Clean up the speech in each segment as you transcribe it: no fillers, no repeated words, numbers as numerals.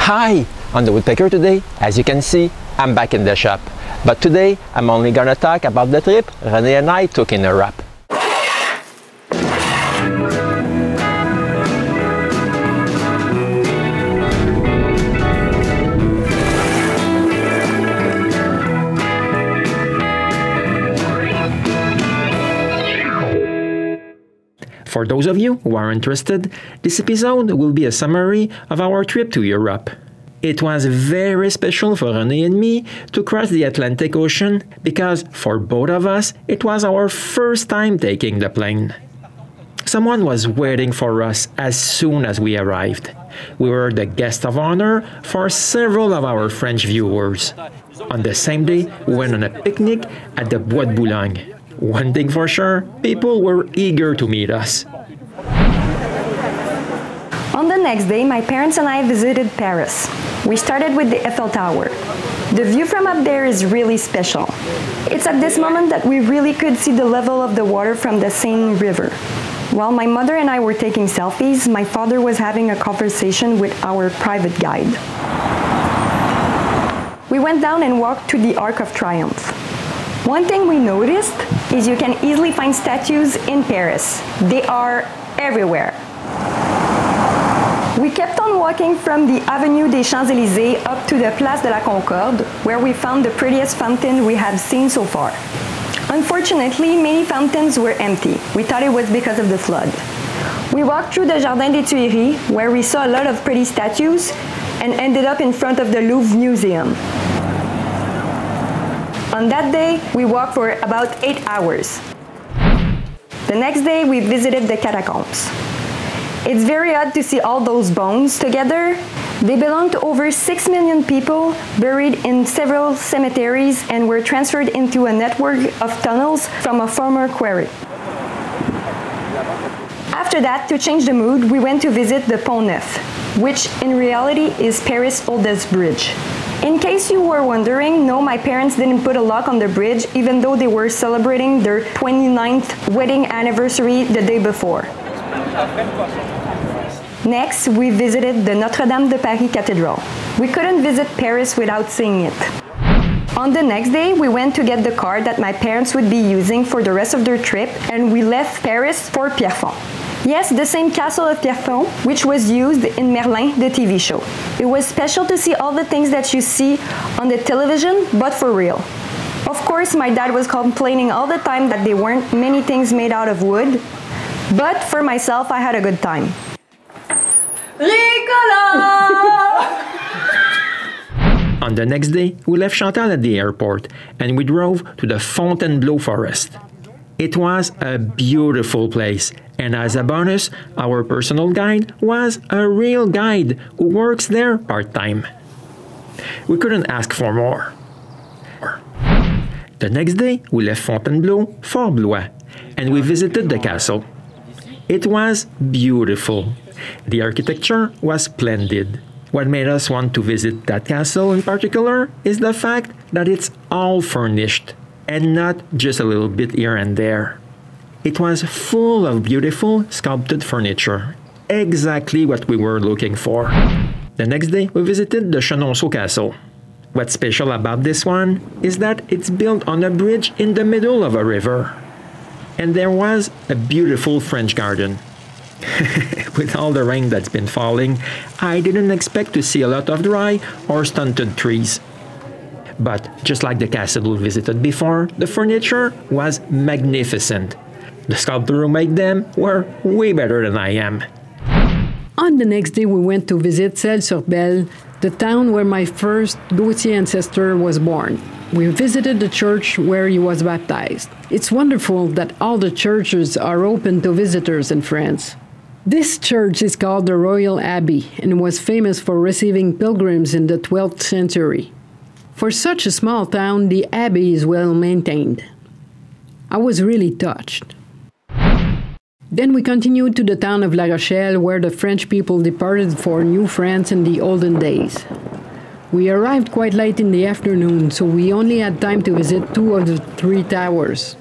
Hi! On the Woodpecker today, as you can see, I'm back in the shop. But today, I'm only gonna talk about the trip Renée and I took in Europe. For those of you who are interested, this episode will be a summary of our trip to Europe. It was very special for Renée and me to cross the Atlantic Ocean because for both of us, it was our first time taking the plane. Someone was waiting for us as soon as we arrived. We were the guest of honor for several of our French viewers. On the same day, we went on a picnic at the Bois de Boulogne. One thing for sure, people were eager to meet us. On the next day, my parents and I visited Paris. We started with the Eiffel Tower. The view from up there is really special. It's at this moment that we really could see the level of the water from the Seine River. While my mother and I were taking selfies, my father was having a conversation with our private guide. We went down and walked to the Arc of Triumph. One thing we noticed is you can easily find statues in Paris. They are everywhere. We kept on walking from the Avenue des Champs-Élysées up to the Place de la Concorde, where we found the prettiest fountain we have seen so far. Unfortunately, many fountains were empty. We thought it was because of the flood. We walked through the Jardin des Tuileries, where we saw a lot of pretty statues, and ended up in front of the Louvre Museum. On that day, we walked for about 8 hours. The next day, we visited the catacombs. It's very odd to see all those bones together. They belong to over 6 million people buried in several cemeteries and were transferred into a network of tunnels from a former quarry. After that, to change the mood, we went to visit the Pont Neuf, which in reality is Paris' oldest bridge. In case you were wondering, no, my parents didn't put a lock on the bridge even though they were celebrating their 29th wedding anniversary the day before. Next, we visited the Notre-Dame de Paris Cathedral. We couldn't visit Paris without seeing it. On the next day, we went to get the car that my parents would be using for the rest of their trip, and we left Paris for Pierrefonds. Yes, the same castle of Pierrefonds, which was used in Merlin, the TV show. It was special to see all the things that you see on the television, but for real. Of course, my dad was complaining all the time that there weren't many things made out of wood, but for myself, I had a good time. On the next day, we left Chantal at the airport and we drove to the Fontainebleau forest. It was a beautiful place, and as a bonus, our personal guide was a real guide who works there part-time. We couldn't ask for more. The next day, we left Fontainebleau for Blois, and we visited the castle. It was beautiful. The architecture was splendid. What made us want to visit that castle in particular is the fact that it's all furnished, and not just a little bit here and there. It was full of beautiful sculpted furniture, exactly what we were looking for. The next day, we visited the Chenonceau Castle. What's special about this one is that it's built on a bridge in the middle of a river. And there was a beautiful French garden. With all the rain that's been falling, I didn't expect to see a lot of dry or stunted trees. But just like the castle we visited before, the furniture was magnificent. The sculptor who made them were way better than I am. On the next day, we went to visit Celles-sur-Belle, the town where my first Gautier ancestor was born. We visited the church where he was baptized. It's wonderful that all the churches are open to visitors in France. This church is called the Royal Abbey and was famous for receiving pilgrims in the 12th century. For such a small town, the abbey is well maintained. I was really touched. Then we continued to the town of La Rochelle, where the French people departed for New France in the olden days. We arrived quite late in the afternoon, so we only had time to visit 2 of the 3 towers.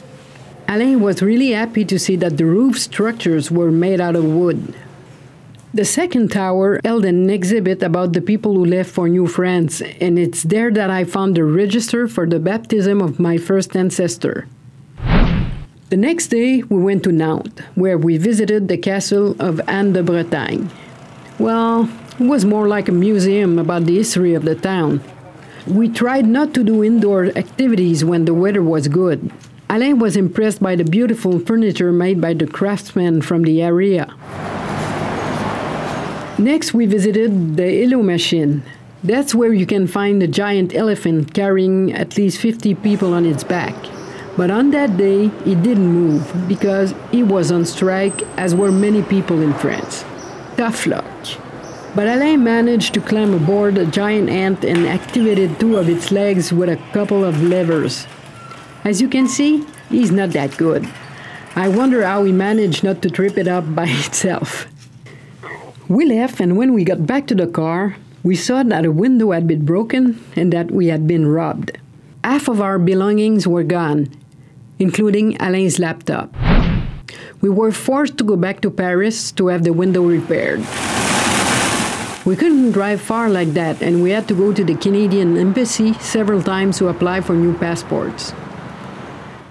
Alain was really happy to see that the roof structures were made out of wood. The second tower held an exhibit about the people who left for New France, and it's there that I found the register for the baptism of my first ancestor. The next day, we went to Nantes, where we visited the castle of Anne de Bretagne. Well, it was more like a museum about the history of the town. We tried not to do indoor activities when the weather was good. Alain was impressed by the beautiful furniture made by the craftsmen from the area. Next, we visited the Hello Machine. That's where you can find a giant elephant carrying at least 50 people on its back. But on that day, he didn't move because he was on strike, as were many people in France. Tough luck. But Alain managed to climb aboard a giant ant and activated 2 of its legs with a couple of levers. As you can see, he's not that good. I wonder how he managed not to trip it up by itself. We left, and when we got back to the car, we saw that a window had been broken and that we had been robbed. Half of our belongings were gone, including Alain's laptop. We were forced to go back to Paris to have the window repaired. We couldn't drive far like that, and we had to go to the Canadian embassy several times to apply for new passports.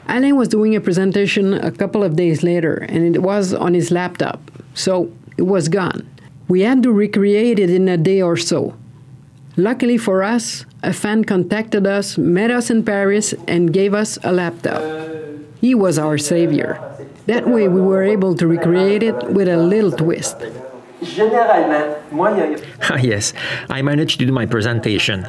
Alain was doing a presentation a couple of days later, and it was on his laptop, so it was gone. We had to recreate it in a day or so. Luckily for us, a fan contacted us, met us in Paris, and gave us a laptop. He was our savior. That way we were able to recreate it with a little twist. Ah, yes, I managed to do my presentation.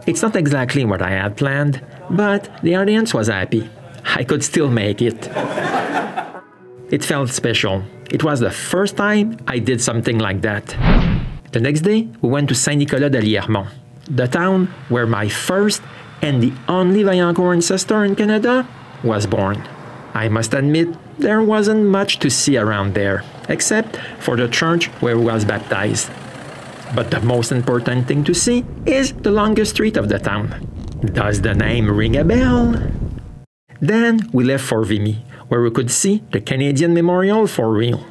It's not exactly what I had planned, but the audience was happy. I could still make it. It felt special. It was the first time I did something like that. The next day, we went to Saint-Nicolas de Liermont, the town where my first and the only Vaillancourt ancestor in Canada was born. I must admit, there wasn't much to see around there, except for the church where he was baptized. But the most important thing to see is the longest street of the town. Does the name ring a bell? Then we left for Vimy, where we could see the Canadian Memorial for real.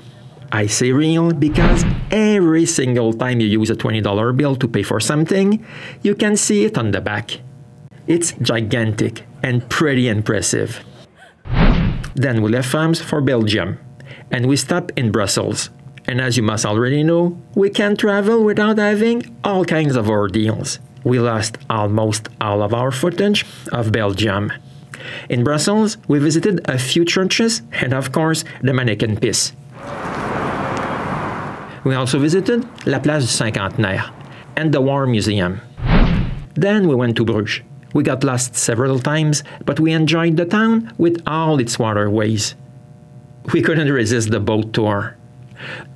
I say real because every single time you use a $20 bill to pay for something, you can see it on the back. It's gigantic and pretty impressive. Then we left France for Belgium, and we stopped in Brussels. And as you must already know, we can't travel without having all kinds of ordeals. We lost almost all of our footage of Belgium. In Brussels, we visited a few churches and, of course, the Mannequin Pis. We also visited La Place du Cinquantenaire and the War Museum. Then we went to Bruges. We got lost several times, but we enjoyed the town with all its waterways. We couldn't resist the boat tour.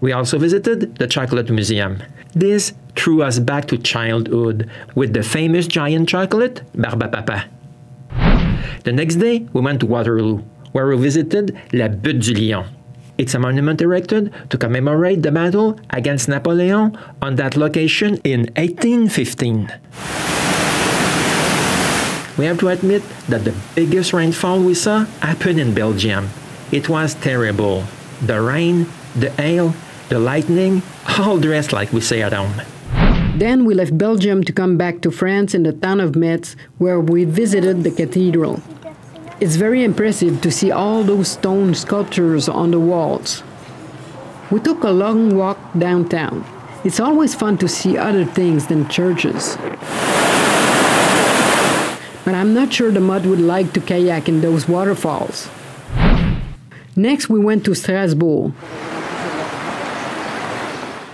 We also visited the Chocolate Museum. This threw us back to childhood with the famous giant chocolate, Barbapapa. The next day, we went to Waterloo, where we visited La Butte du Lion. It's a monument erected to commemorate the battle against Napoleon on that location in 1815. We have to admit that the biggest rainfall we saw happened in Belgium. It was terrible. The rain, the hail, the lightning, all dressed like we say at home. Then we left Belgium to come back to France in the town of Metz, where we visited the cathedral. It's very impressive to see all those stone sculptures on the walls. We took a long walk downtown. It's always fun to see other things than churches. But I'm not sure the mud would like to kayak in those waterfalls. Next, we went to Strasbourg.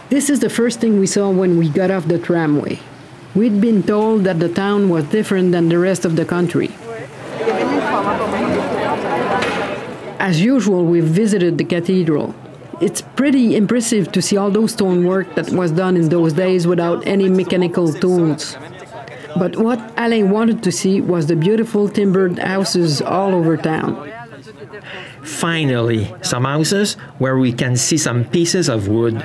This is the first thing we saw when we got off the tramway. We'd been told that the town was different than the rest of the country. As usual, we visited the cathedral. It's pretty impressive to see all those stonework that was done in those days without any mechanical tools. But what Alain wanted to see was the beautiful timbered houses all over town. Finally, some houses where we can see some pieces of wood.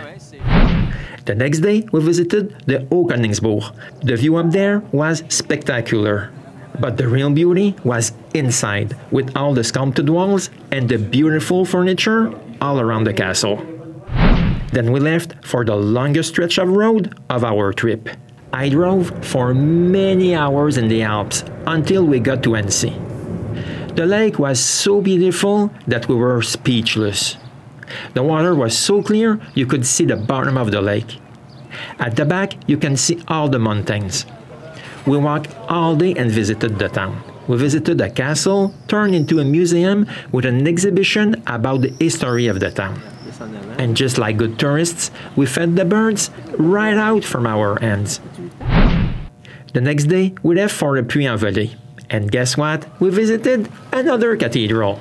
The next day, we visited the Haut-Koningsbourg. The view up there was spectacular. But the real beauty was inside, with all the sculpted walls and the beautiful furniture all around the castle. Then we left for the longest stretch of road of our trip. I drove for many hours in the Alps until we got to Annecy. The lake was so beautiful that we were speechless. The water was so clear you could see the bottom of the lake. At the back, you can see all the mountains. We walked all day and visited the town. We visited a castle turned into a museum with an exhibition about the history of the town. And just like good tourists, we fed the birds right out from our hands. The next day, we left for the Puy-en-Velay. And guess what? We visited another cathedral.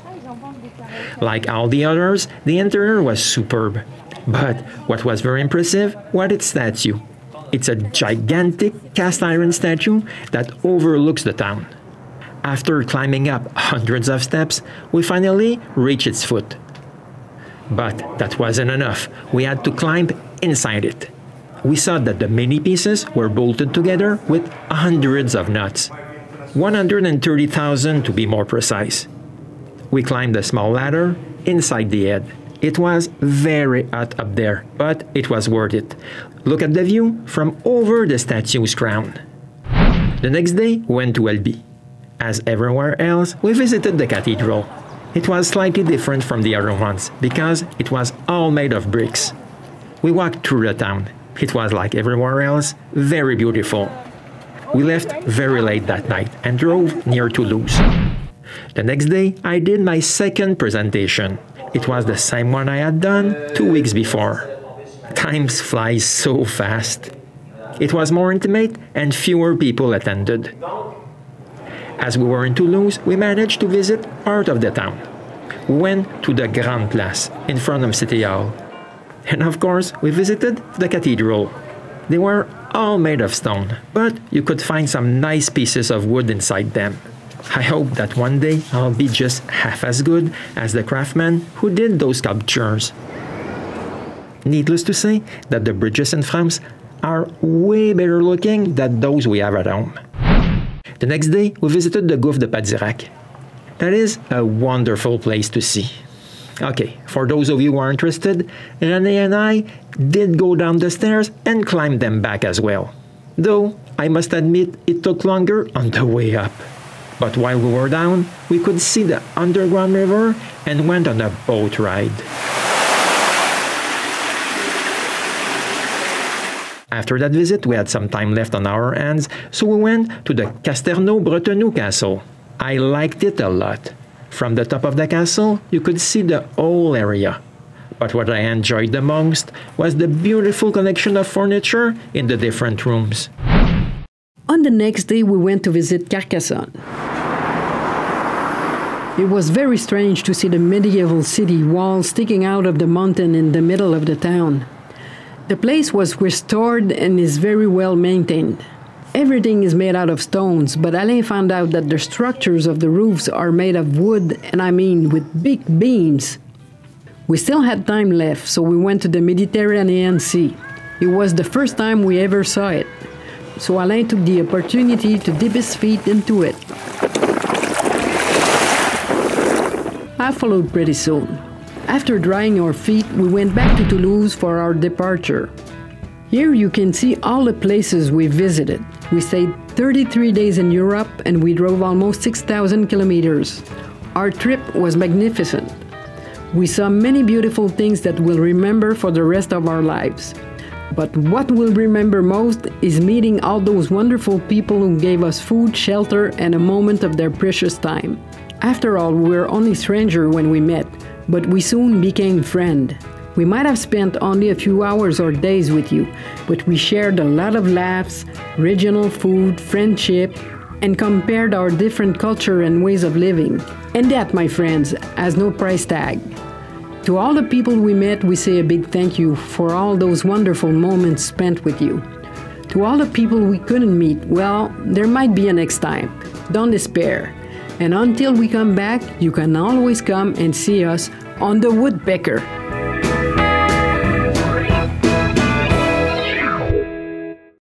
Like all the others, the interior was superb. But what was very impressive was its statue. It's a gigantic cast iron statue that overlooks the town. After climbing up hundreds of steps, we finally reached its foot. But that wasn't enough. We had to climb inside it. We saw that the many pieces were bolted together with hundreds of nuts. 130,000 to be more precise. We climbed a small ladder inside the head. It was very hot up there, but it was worth it. Look at the view from over the statue's crown. The next day, we went to Albi. As everywhere else, we visited the cathedral. It was slightly different from the other ones because it was all made of bricks. We walked through the town. It was like everywhere else, very beautiful. We left very late that night and drove near Toulouse. The next day, I did my second presentation. It was the same one I had done 2 weeks before. Time flies so fast. It was more intimate and fewer people attended. As we were in Toulouse, we managed to visit part of the town. We went to the Grande Place in front of City Hall. And of course, we visited the cathedral. They were all made of stone, but you could find some nice pieces of wood inside them. I hope that one day I'll be just half as good as the craftsman who did those sculptures. Needless to say that the bridges in France are way better looking than those we have at home. The next day, we visited the Gouffre de Padirac. That is a wonderful place to see. Okay, for those of you who are interested, Renée and I did go down the stairs and climb them back as well. Though, I must admit, it took longer on the way up. But while we were down, we could see the underground river and went on a boat ride. After that visit, we had some time left on our hands, so we went to the Castelnau-Bretonneux castle. I liked it a lot. From the top of the castle, you could see the whole area. But what I enjoyed the most was the beautiful collection of furniture in the different rooms. On the next day, we went to visit Carcassonne. It was very strange to see the medieval city walls sticking out of the mountain in the middle of the town. The place was restored and is very well maintained. Everything is made out of stones, but Alain found out that the structures of the roofs are made of wood, and I mean with big beams. We still had time left, so we went to the Mediterranean Sea. It was the first time we ever saw it, so Alain took the opportunity to dip his feet into it. I followed pretty soon. After drying our feet, we went back to Toulouse for our departure. Here you can see all the places we visited. We stayed 33 days in Europe and we drove almost 6,000 kilometers. Our trip was magnificent. We saw many beautiful things that we'll remember for the rest of our lives. But what we'll remember most is meeting all those wonderful people who gave us food, shelter, and a moment of their precious time. After all, we were only strangers when we met, but we soon became friends. We might have spent only a few hours or days with you, but we shared a lot of laughs, regional food, friendship, and compared our different culture and ways of living. And that, my friends, has no price tag. To all the people we met, we say a big thank you for all those wonderful moments spent with you. To all the people we couldn't meet, well, there might be a next time. Don't despair. And until we come back, you can always come and see us on the Woodpecker.